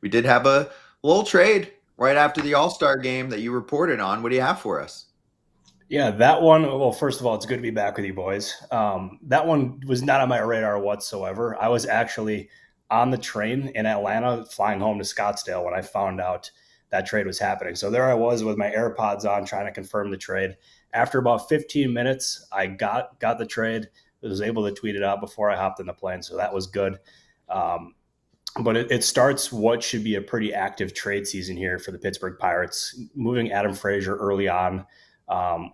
We did have a little trade right after the All-Star game that you reported on. What do you have for us? Yeah, that one. Well, first of all, it's good to be back with you boys. That one was not on my radar whatsoever. I was actually on the train in Atlanta flying home to Scottsdale when I found out that trade was happening. So there I was with my AirPods on trying to confirm the trade. After about 15 minutes, I got the trade. I was able to tweet it out before I hopped in the plane, so that was good. Um, but it starts what should be a pretty active trade season here for the Pittsburgh Pirates. Moving Adam Frazier early on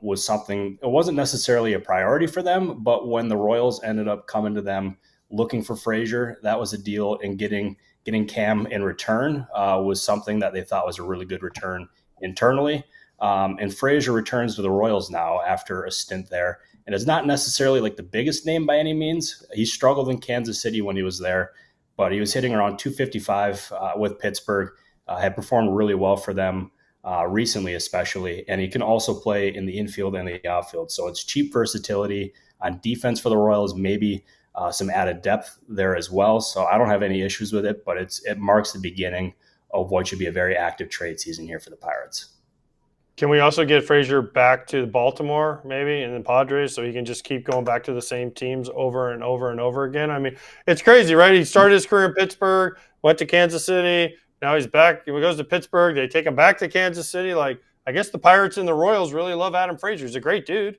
was something. It wasn't necessarily a priority for them, but when the Royals ended up coming to them looking for Frazier, that was a deal. And getting Cam in return was something that they thought was a really good return internally. And Frazier returns to the Royals now after a stint there, and it's not necessarily like the biggest name by any means. He struggled in Kansas City when he was there, but he was hitting around 255 with Pittsburgh. Had performed really well for them recently, especially, and he can also play in the infield and the outfield. So it's cheap versatility on defense for the Royals, maybe some added depth there as well. So I don't have any issues with it, but it marks the beginning of what should be a very active trade season here for the Pirates. Can we also get Frazier back to Baltimore, maybe, and the Padres, so he can just keep going back to the same teams over and over and over again? I mean, it's crazy, right? He started his career in Pittsburgh, went to Kansas City. Now he's back. He goes to Pittsburgh. They take him back to Kansas City. Like, I guess the Pirates and the Royals really love Adam Frazier. He's a great dude.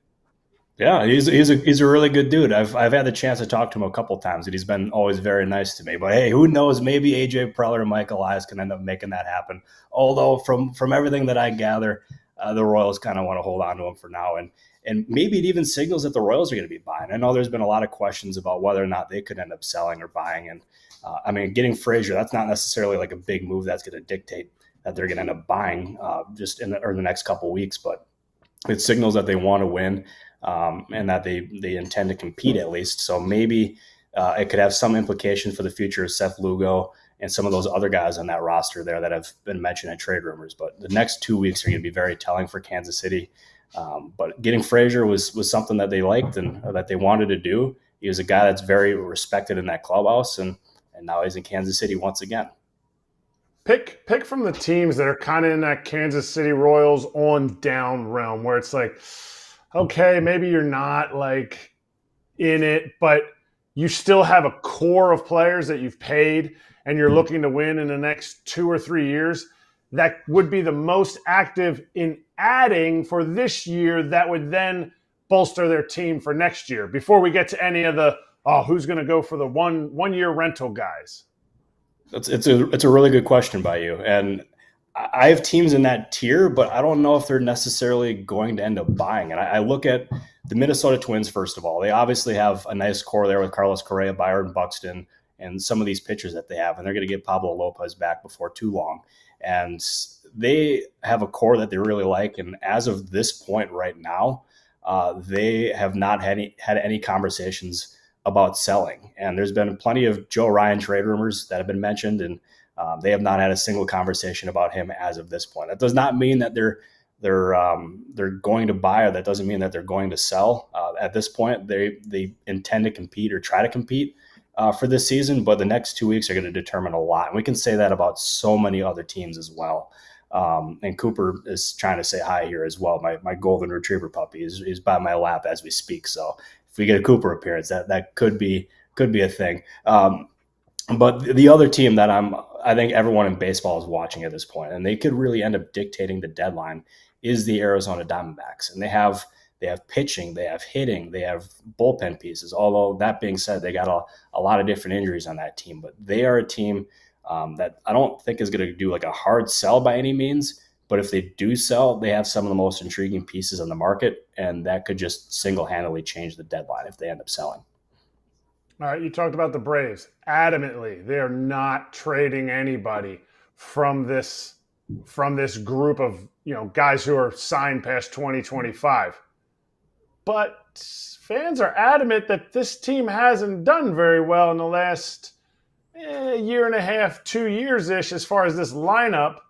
Yeah, he's a really good dude. I've had the chance to talk to him a couple times, and he's been always very nice to me. But hey, who knows? Maybe AJ Preller and Mike Elias can end up making that happen. Although from everything that I gather, the Royals kind of want to hold on to him for now, and maybe it even signals that the Royals are going to be buying. I know there's been a lot of questions about whether or not they could end up selling or buying, and I mean, getting Frazier, that's not necessarily like a big move that's going to dictate that they're going to end up buying just in the next couple of weeks, but it signals that they want to win and that they intend to compete at least. So maybe it could have some implication for the future of Seth Lugo and some of those other guys on that roster there that have been mentioned in trade rumors. But the next 2 weeks are going to be very telling for Kansas City. But getting Frazier was something that they liked and that they wanted to do. He was a guy that's very respected in that clubhouse, and now he's in Kansas City once again. Pick from the teams that are kind of in that Kansas City Royals on down realm where it's like, okay, maybe you're not like in it, but you still have a core of players that you've paid and you're looking to win in the next 2 or 3 years. That would be the most active in adding for this year that would then bolster their team for next year before we get to any of the, who's going to go for the one year rental guys? It's a really good question by you, and I have teams in that tier, but I don't know if they're necessarily going to end up buying. And I look at the Minnesota Twins first of all. They obviously have a nice core there with Carlos Correa, Byron Buxton, and some of these pitchers that they have, and they're going to get Pablo Lopez back before too long. And they have a core that they really like, and as of this point right now, they have not had any conversations about selling. And there's been plenty of Joe Ryan trade rumors that have been mentioned, and they have not had a single conversation about him as of this point. That does not mean that they're going to buy, or that doesn't mean that they're going to sell. At this point, they intend to compete or try to compete for this season, but the next 2 weeks are going to determine a lot. And we can say that about so many other teams as well. And Cooper is trying to say hi here as well. My golden retriever puppy is by my lap as we speak. So if we get a Cooper appearance, that could be a thing. But the other team that I think everyone in baseball is watching at this point, and they could really end up dictating the deadline, is the Arizona Diamondbacks. And they have pitching, they have hitting, they have bullpen pieces. Although that being said, they got a lot of different injuries on that team. But they are a team that I don't think is going to do like a hard sell by any means. But if they do sell, they have some of the most intriguing pieces on the market, and that could just single-handedly change the deadline if they end up selling. All right, you talked about the Braves. Adamantly, they are not trading anybody from this group of guys who are signed past 2025. But fans are adamant that this team hasn't done very well in the last year and a half, 2 years-ish as far as this lineup.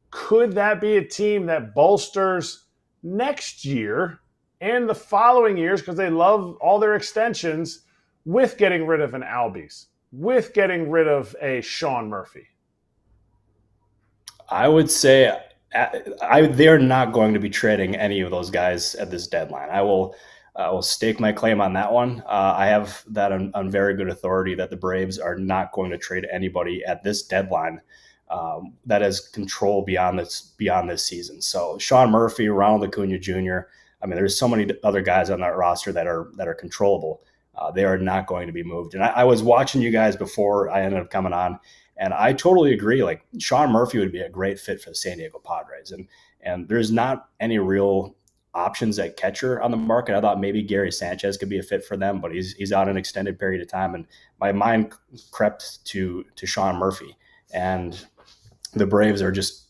Could that be a team that bolsters next year and the following years, because they love all their extensions, with getting rid of an Albies, with getting rid of a Sean Murphy? I would say they're not going to be trading any of those guys at this deadline. I will stake my claim on that one. I have that on very good authority that the Braves are not going to trade anybody at this deadline that has control beyond this season. So Sean Murphy, Ronald Acuna Jr. I mean, there's so many other guys on that roster that are controllable. They are not going to be moved. And I was watching you guys before I ended up coming on, and I totally agree. Like Sean Murphy would be a great fit for the San Diego Padres, and there's not any real options at catcher on the market. I thought maybe Gary Sanchez could be a fit for them, but he's out an extended period of time, and my mind crept to Sean Murphy. And the Braves are just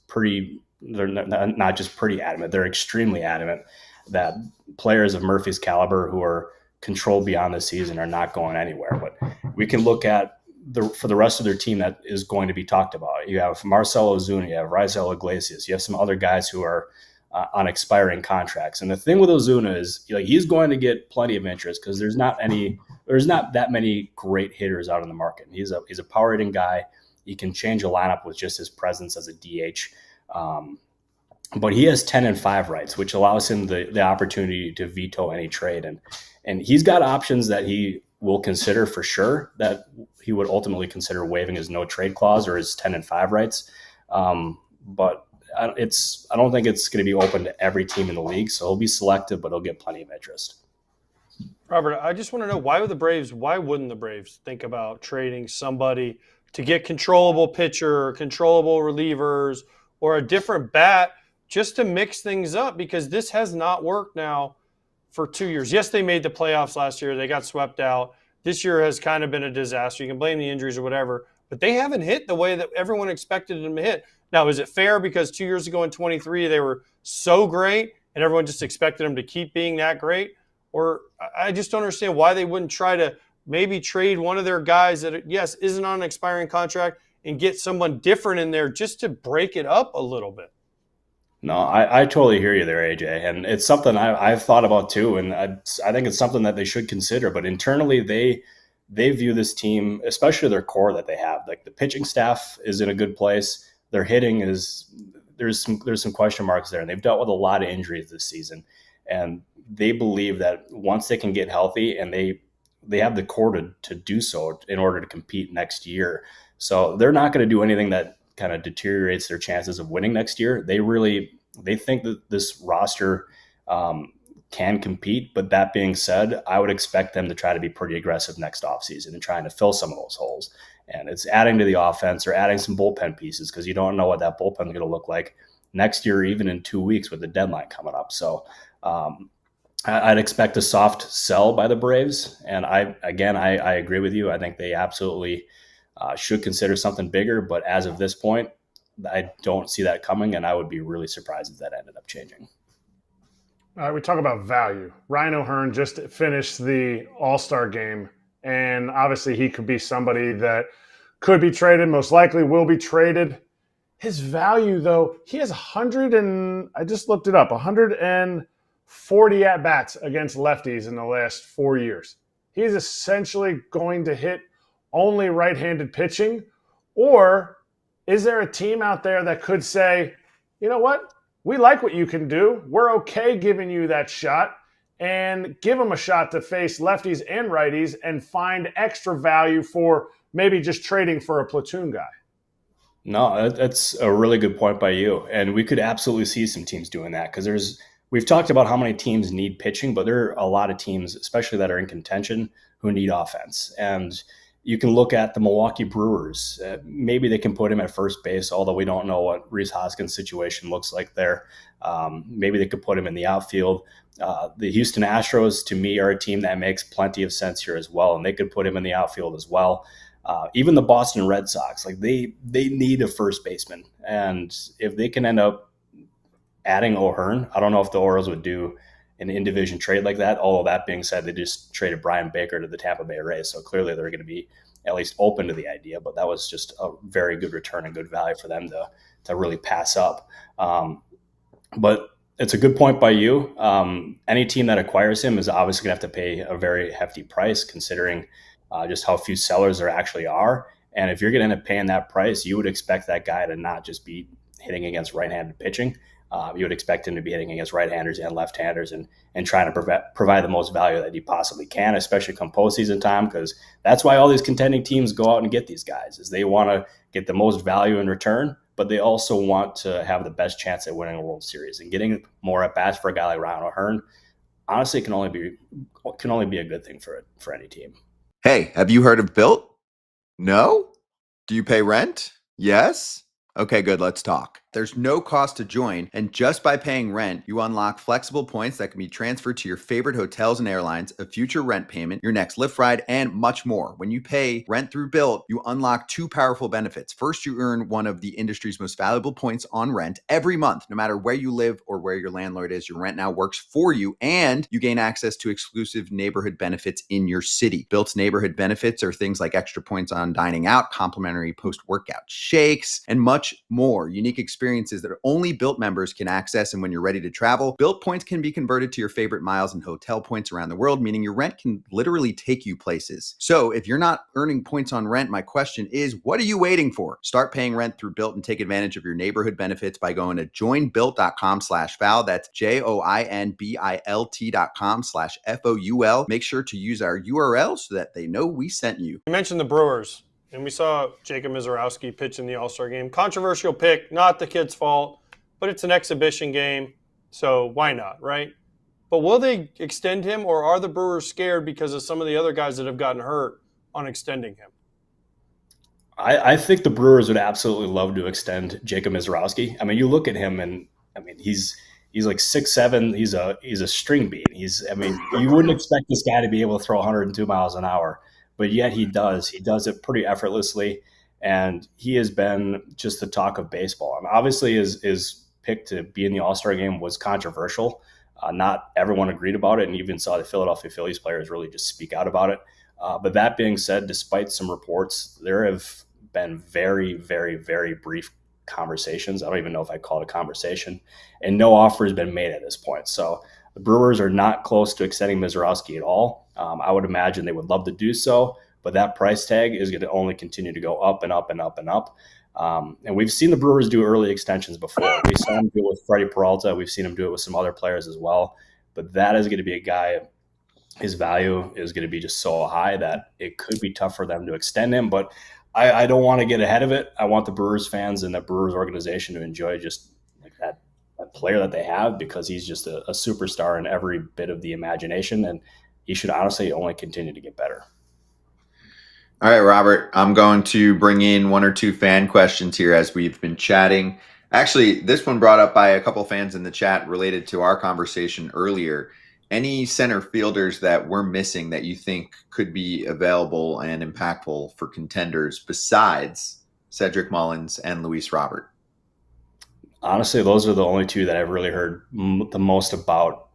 they're not just pretty adamant, they're extremely adamant that players of Murphy's caliber who are controlled beyond the season are not going anywhere. But we can look at for the rest of their team that is going to be talked about. You have Marcell Ozuna, you have Raisel Iglesias, you have some other guys who are on expiring contracts. And the thing with Ozuna is, like, he's going to get plenty of interest because there's not that many great hitters out in the market. He's a power hitting guy. He can change a lineup with just his presence as a DH. But he has 10-5 rights, which allows him the opportunity to veto any trade. And he's got options that he will consider for sure, that he would ultimately consider waiving his no trade clause or his 10-5 rights. But I don't think it's going to be open to every team in the league. So he'll be selective, but he'll get plenty of interest. Robert, I just want to know, why wouldn't the Braves think about trading somebody to get controllable pitcher, controllable relievers, or a different bat just to mix things up? Because this has not worked now for 2 years. Yes, they made the playoffs last year. They got swept out. This year has kind of been a disaster. You can blame the injuries or whatever, but they haven't hit the way that everyone expected them to hit. Now, is it fair because 2 years ago in 23, they were so great and everyone just expected them to keep being that great? Or I just don't understand why they wouldn't try to maybe trade one of their guys that, yes, isn't on an expiring contract and get someone different in there just to break it up a little bit. No, I totally hear you there, AJ. And it's something I've thought about too. And I think it's something that they should consider. But internally, they view this team, especially their core that they have. Like, the pitching staff is in a good place. Their hitting there's some question marks there. And they've dealt with a lot of injuries this season. And they believe that once they can get healthy, and they have the core to do so in order to compete next year. So they're not going to do anything that kind of deteriorates their chances of winning next year. They think that this roster can compete. But that being said, I would expect them to try to be pretty aggressive next offseason and trying to fill some of those holes. And it's adding to the offense or adding some bullpen pieces, because you don't know what that bullpen is going to look like next year, even in 2 weeks with the deadline coming up. So I'd expect a soft sell by the Braves. And I agree with you. I think they absolutely should consider something bigger. But as of this point, I don't see that coming, and I would be really surprised if that ended up changing. All right, we talk about value. Ryan O'Hearn just finished the All-Star game, and obviously he could be somebody that could be traded, most likely will be traded. His value, though, he has I just looked it up, 140 at-bats against lefties in the last 4 years. He's essentially going to hit only right-handed pitching? Or is there a team out there that could say, you know what, we like what you can do, we're okay giving you that shot, and give them a shot to face lefties and righties and find extra value for maybe just trading for a platoon guy? No, that's a really good point by you. And we could absolutely see some teams doing that, because we've talked about how many teams need pitching, but there are a lot of teams, especially that are in contention, who need offense. And you can look at the Milwaukee Brewers. Maybe they can put him at first base, although we don't know what Rhys Hoskins' situation looks like there. Maybe they could put him in the outfield. The Houston Astros, to me, are a team that makes plenty of sense here as well, and they could put him in the outfield as well. Even the Boston Red Sox, like they need a first baseman. And if they can end up adding O'Hearn, I don't know if the Orioles would do an in-division trade like that. Although that being said, they just traded Brian Baker to the Tampa Bay Rays, so clearly they're going to be at least open to the idea. But that was just a very good return and good value for them to really pass up. But it's a good point by you. Any team that acquires him is obviously going to have to pay a very hefty price, considering just how few sellers there actually are. And if you're going to end up paying that price, you would expect that guy to not just be hitting against right-handed pitching. You would expect him to be hitting against right-handers and left-handers and trying to provide the most value that he possibly can, especially come postseason time, because that's why all these contending teams go out and get these guys, is they want to get the most value in return, but they also want to have the best chance at winning a World Series. And getting more at-bats for a guy like Ryan O'Hearn, honestly, can only be a good thing for any team. Hey, have you heard of Built? No? Do you pay rent? Yes? Okay, good. Let's talk. There's no cost to join, and just by paying rent, you unlock flexible points that can be transferred to your favorite hotels and airlines, a future rent payment, your next Lyft ride, and much more. When you pay rent through Built, you unlock two powerful benefits. First, you earn one of the industry's most valuable points on rent every month. No matter where you live or where your landlord is, your rent now works for you, and you gain access to exclusive neighborhood benefits in your city. Built's neighborhood benefits are things like extra points on dining out, complimentary post-workout shakes, and much more. Unique experiences that only Built members can access. And when you're ready to travel, Built points can be converted to your favorite miles and hotel points around the world, meaning your rent can literally take you places. So if you're not earning points on rent, my question is, what are you waiting for? Start paying rent through Built and take advantage of your neighborhood benefits by going to joinbuilt.com/foul. That's joinbilt.com/FOUL. Make sure to use our URL so that they know we sent you. You mentioned the Brewers. And we saw Jacob Misiorowski pitch in the All-Star game. Controversial pick, not the kid's fault, but it's an exhibition game, so why not, right? But will they extend him, or are the Brewers scared because of some of the other guys that have gotten hurt on extending him? I think the Brewers would absolutely love to extend Jacob Misiorowski. I mean, you look at him, and I mean, he's like 6'7". He's a string bean. You wouldn't expect this guy to be able to throw 102 miles an hour. But yet he does. He does it pretty effortlessly, and he has been just the talk of baseball. And obviously his pick to be in the All-Star game was controversial. Not everyone agreed about it, and even saw the Philadelphia Phillies players really just speak out about it. But that being said, despite some reports, there have been very, very, very brief conversations. I don't even know if I call it a conversation, and no offer has been made at this point. So the Brewers are not close to extending Misiorowski at all. I would imagine they would love to do so, but that price tag is going to only continue to go up and up and up and up. And we've seen the Brewers do early extensions before. We saw them do it with Freddie Peralta. We've seen them do it with some other players as well. But that is going to be a guy, his value is going to be just so high that it could be tough for them to extend him. But I don't want to get ahead of it. I want the Brewers fans and the Brewers organization to enjoy just like that player that they have, because he's just a superstar in every bit of the imagination, and he should honestly only continue to get better. All right, Robert, I'm going to bring in one or two fan questions here as we've been chatting. Actually, this one brought up by a couple fans in the chat related to our conversation earlier. Any center fielders that we're missing that you think could be available and impactful for contenders besides Cedric Mullins and Luis Robert? Honestly, those are the only two that I've really heard the most about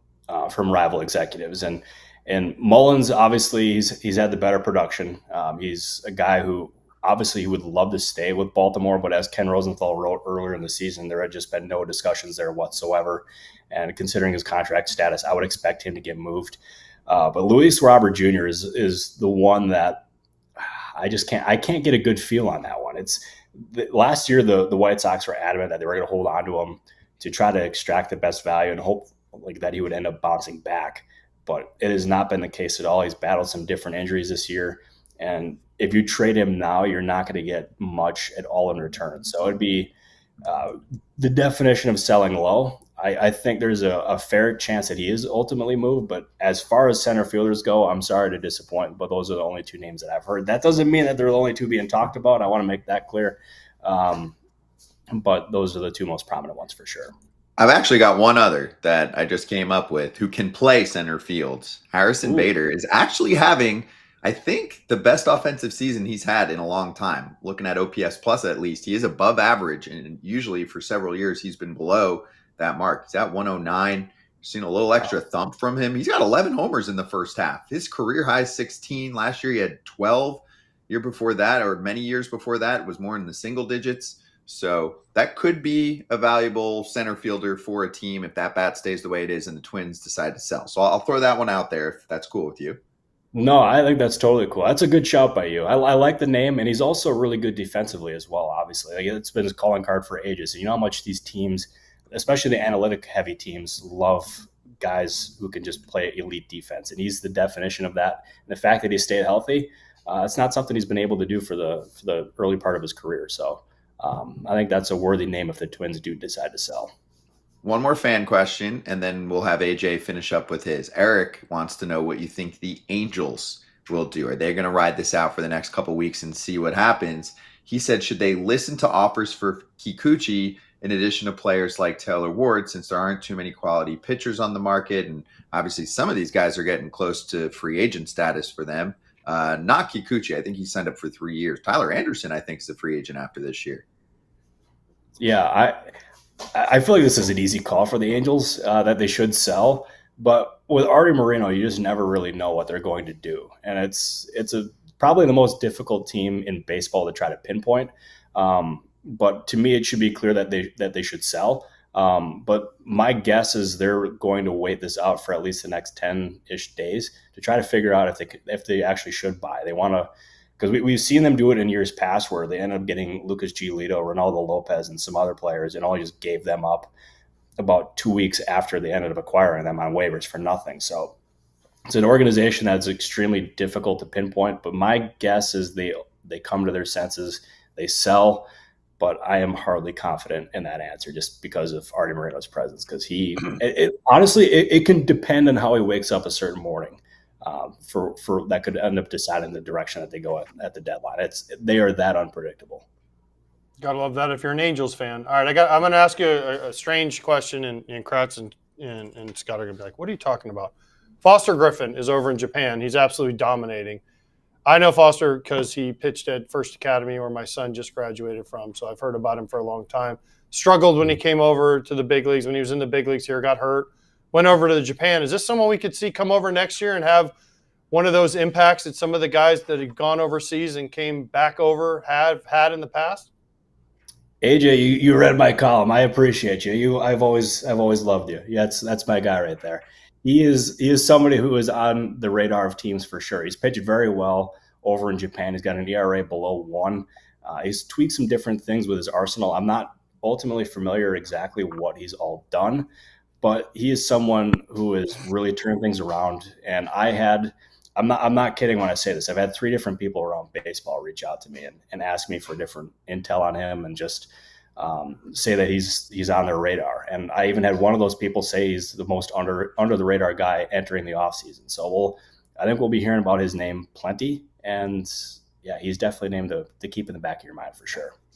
from rival executives. And Mullins, obviously, he's had the better production. He's a guy who obviously he would love to stay with Baltimore, but as Ken Rosenthal wrote earlier in the season, there had just been no discussions there whatsoever. And considering his contract status, I would expect him to get moved. But Luis Robert Jr. is the one that I can't get a good feel on that one. Last year, the White Sox were adamant that they were going to hold on to him to try to extract the best value and hope like that he would end up bouncing back. But it has not been the case at all. He's battled some different injuries this year. And if you trade him now, you're not going to get much at all in return. So it'd be the definition of selling low. I think there's a fair chance that he is ultimately moved. But as far as center fielders go, I'm sorry to disappoint, but those are the only two names that I've heard. That doesn't mean that they're the only two being talked about. I want to make that clear. But those are the two most prominent ones for sure. I've actually got one other that I just came up with who can play center fields. Harrison Bader is actually having, I think, the best offensive season he's had in a long time. Looking at OPS plus, at least, he is above average, and usually for several years he's been below that mark. He's at 109. Seen a little extra thump from him. He's got 11 homers in the first half. His career high is 16. Last year he had 12. Year before that, or many years before that, was more in the single digits. So that could be a valuable center fielder for a team if that bat stays the way it is and the Twins decide to sell. So I'll throw that one out there if that's cool with you. No, I think that's totally cool. That's a good shout by you. I like the name, and he's also really good defensively as well. Obviously, like, it's been his calling card for ages. You know how much these teams, especially the analytic heavy teams, love guys who can just play elite defense, and he's the definition of that. And the fact that he stayed healthy, it's not something he's been able to do for the early part of his career. So I think that's a worthy name if the Twins do decide to sell. One more fan question, and then we'll have AJ finish up with his. Eric wants to know what you think the Angels will do. Are they going to ride this out for the next couple weeks and see what happens? He said, should they listen to offers for Kikuchi in addition to players like Taylor Ward, since there aren't too many quality pitchers on the market? And obviously, some of these guys are getting close to free agent status for them. Not Kikuchi. I think he signed up for 3 years. Tyler Anderson, I think, is a free agent after this year. Yeah, I feel like this is an easy call for the Angels that they should sell, but with Artie Moreno, you just never really know what they're going to do, and it's probably the most difficult team in baseball to try to pinpoint. But to me, it should be clear that they should sell. But my guess is they're going to wait this out for at least the next 10-ish days to try to figure out if they actually should buy. They want to. Because we've seen them do it in years past where they ended up getting Lucas Giolito, Ronaldo Lopez, and some other players, and all just gave them up about 2 weeks after they ended up acquiring them on waivers for nothing. So it's an organization that's extremely difficult to pinpoint, but my guess is they come to their senses, they sell, but I am hardly confident in that answer just because of Artie Moreno's presence. Because honestly, it can depend on how he wakes up a certain morning. For that could end up deciding the direction that they go at the deadline. They are that unpredictable. Gotta love that if you're an Angels fan. All right, I'm going to ask you a strange question, and Kratz and Scott are going to be like, "What are you talking about?" Foster Griffin is over in Japan. He's absolutely dominating. I know Foster because he pitched at First Academy, where my son just graduated from. So I've heard about him for a long time. Struggled when he came over to the big leagues. When he was in the big leagues here, got hurt. Went over to Japan. Is this someone we could see come over next year and have one of those impacts that some of the guys that had gone overseas and came back over have had in the past? AJ, you read my column. I appreciate you. I've always loved you. Yeah, that's my guy right there. He is somebody who is on the radar of teams for sure. He's pitched very well over in Japan. He's got an ERA below 1. He's tweaked some different things with his arsenal. I'm not ultimately familiar exactly what he's all done, but he is someone who is really turning things around. And I'm not kidding when I say this. I've had 3 different people around baseball reach out to me and ask me for different intel on him and just say that he's on their radar. And I even had one of those people say he's the most under the radar guy entering the offseason. So I think we'll be hearing about his name plenty. And yeah, he's definitely named to keep in the back of your mind for sure.